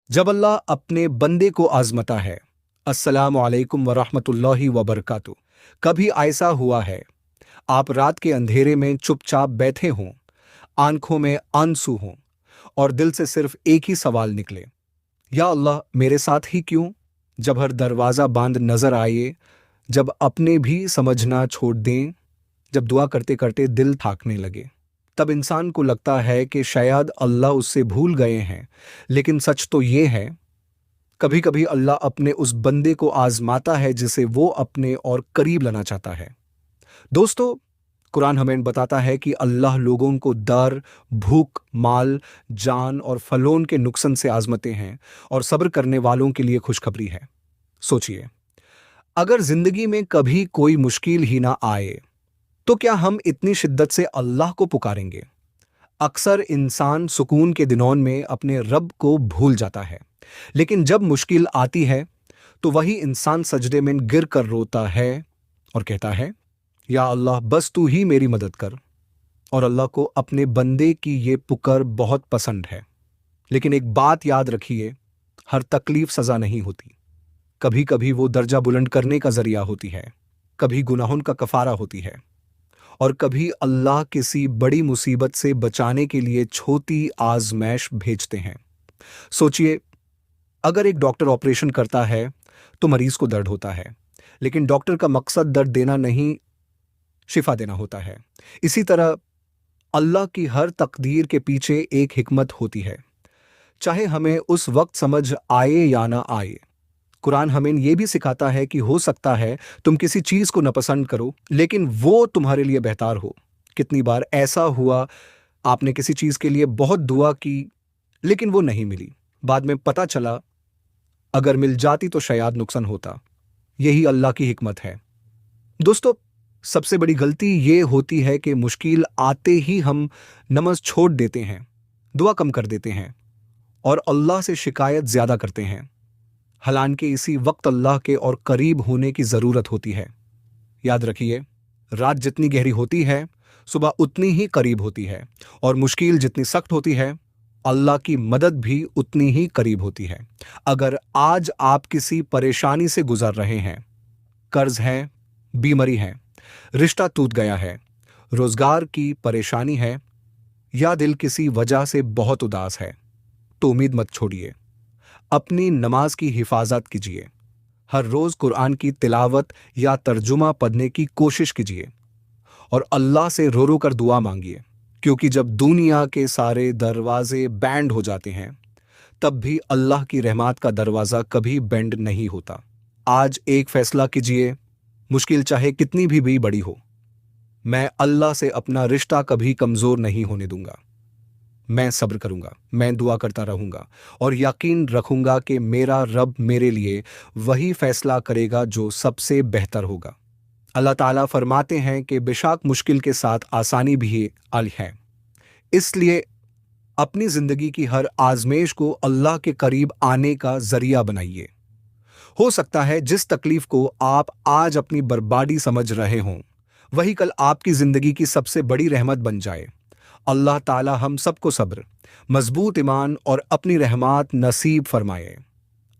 जब अल्लाह अपने बंदे को आजमाता है। अस्सलामु अलैकुम वरहमतुल्लाहि वबरकातुह। कभी ऐसा हुआ है, आप रात के अंधेरे में चुपचाप बैठे हों, आंखों में आंसू हों और दिल से सिर्फ एक ही सवाल निकले, या अल्लाह मेरे साथ ही क्यों? जब हर दरवाज़ा बंद नजर आए, जब अपने भी समझना छोड़ दें, जब दुआ करते करते दिल थाकने लगे, तब इंसान को लगता है कि शायद अल्लाह उससे भूल गए हैं। लेकिन सच तो ये है, कभी कभी अल्लाह अपने उस बंदे को आजमाता है जिसे वो अपने और करीब लाना चाहता है। दोस्तों, कुरान हमें बताता है कि अल्लाह लोगों को डर, भूख, माल, जान और फलों के नुकसान से आजमाते हैं और सब्र करने वालों के लिए खुशखबरी है। सोचिए, अगर जिंदगी में कभी कोई मुश्किल ही ना आए, तो क्या हम इतनी शिद्दत से अल्लाह को पुकारेंगे? अक्सर इंसान सुकून के दिनों में अपने रब को भूल जाता है, लेकिन जब मुश्किल आती है, तो वही इंसान सजदे में गिर कर रोता है और कहता है, या अल्लाह बस तू ही मेरी मदद कर। और अल्लाह को अपने बंदे की ये पुकार बहुत पसंद है। लेकिन एक बात याद रखिए, हर तकलीफ सजा नहीं होती। कभी कभी वो दर्जा बुलंद करने का जरिया होती है, कभी गुनाहों का कफारा होती है, और कभी अल्लाह किसी बड़ी मुसीबत से बचाने के लिए छोटी आजमाइश भेजते हैं। सोचिए, अगर एक डॉक्टर ऑपरेशन करता है तो मरीज को दर्द होता है, लेकिन डॉक्टर का मकसद दर्द देना नहीं, शिफा देना होता है। इसी तरह अल्लाह की हर तकदीर के पीछे एक हिकमत होती है, चाहे हमें उस वक्त समझ आए या ना आए। कुरान हमें यह भी सिखाता है कि हो सकता है तुम किसी चीज को नापसंद करो, लेकिन वो तुम्हारे लिए बेहतर हो। कितनी बार ऐसा हुआ, आपने किसी चीज के लिए बहुत दुआ की, लेकिन वो नहीं मिली। बाद में पता चला, अगर मिल जाती तो शायद नुकसान होता। यही अल्लाह की हिकमत है। दोस्तों, सबसे बड़ी गलती ये होती है कि मुश्किल आते ही हम नमाज छोड़ देते हैं, दुआ कम कर देते हैं और अल्लाह से शिकायत ज्यादा करते हैं। हालांकि इसी वक्त अल्लाह के और करीब होने की जरूरत होती है। याद रखिए, रात जितनी गहरी होती है, सुबह उतनी ही करीब होती है, और मुश्किल जितनी सख्त होती है, अल्लाह की मदद भी उतनी ही करीब होती है। अगर आज आप किसी परेशानी से गुजर रहे हैं, कर्ज है, बीमारी है, रिश्ता टूट गया है, रोजगार की परेशानी है, या दिल किसी वजह से बहुत उदास है, तो उम्मीद मत छोड़िए। अपनी नमाज की हिफाजत कीजिए। हर रोज कुरान की तिलावत या तर्जुमा पढ़ने की कोशिश कीजिए और अल्लाह से रो रो कर दुआ मांगिए, क्योंकि जब दुनिया के सारे दरवाजे बैंड हो जाते हैं, तब भी अल्लाह की रहमत का दरवाजा कभी बैंड नहीं होता। आज एक फैसला कीजिए, मुश्किल चाहे कितनी भी बड़ी हो, मैं अल्लाह से अपना रिश्ता कभी कमजोर नहीं होने दूंगा। मैं सब्र करूंगा, मैं दुआ करता रहूंगा और यकीन रखूंगा कि मेरा रब मेरे लिए वही फैसला करेगा जो सबसे बेहतर होगा। अल्लाह ताला फरमाते हैं कि बेशक मुश्किल के साथ आसानी भी अल है। इसलिए अपनी जिंदगी की हर आजमेश को अल्लाह के करीब आने का जरिया बनाइए। हो सकता है जिस तकलीफ को आप आज अपनी बर्बादी समझ रहे हों, वही कल आपकी जिंदगी की सबसे बड़ी रहमत बन जाए। अल्लाह ताला हम सबको सब्र, मजबूत ईमान और अपनी रहमत नसीब फरमाए।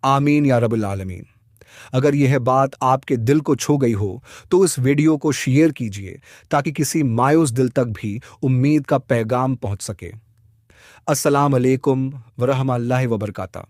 आमीन या रब्बुल आलमीन। अगर यह बात आपके दिल को छू गई हो, तो इस वीडियो को शेयर कीजिए, ताकि किसी मायूस दिल तक भी उम्मीद का पैगाम पहुंच सके। अस्सलाम अलैकुम वरहमतुल्लाहि वबरकातुहू।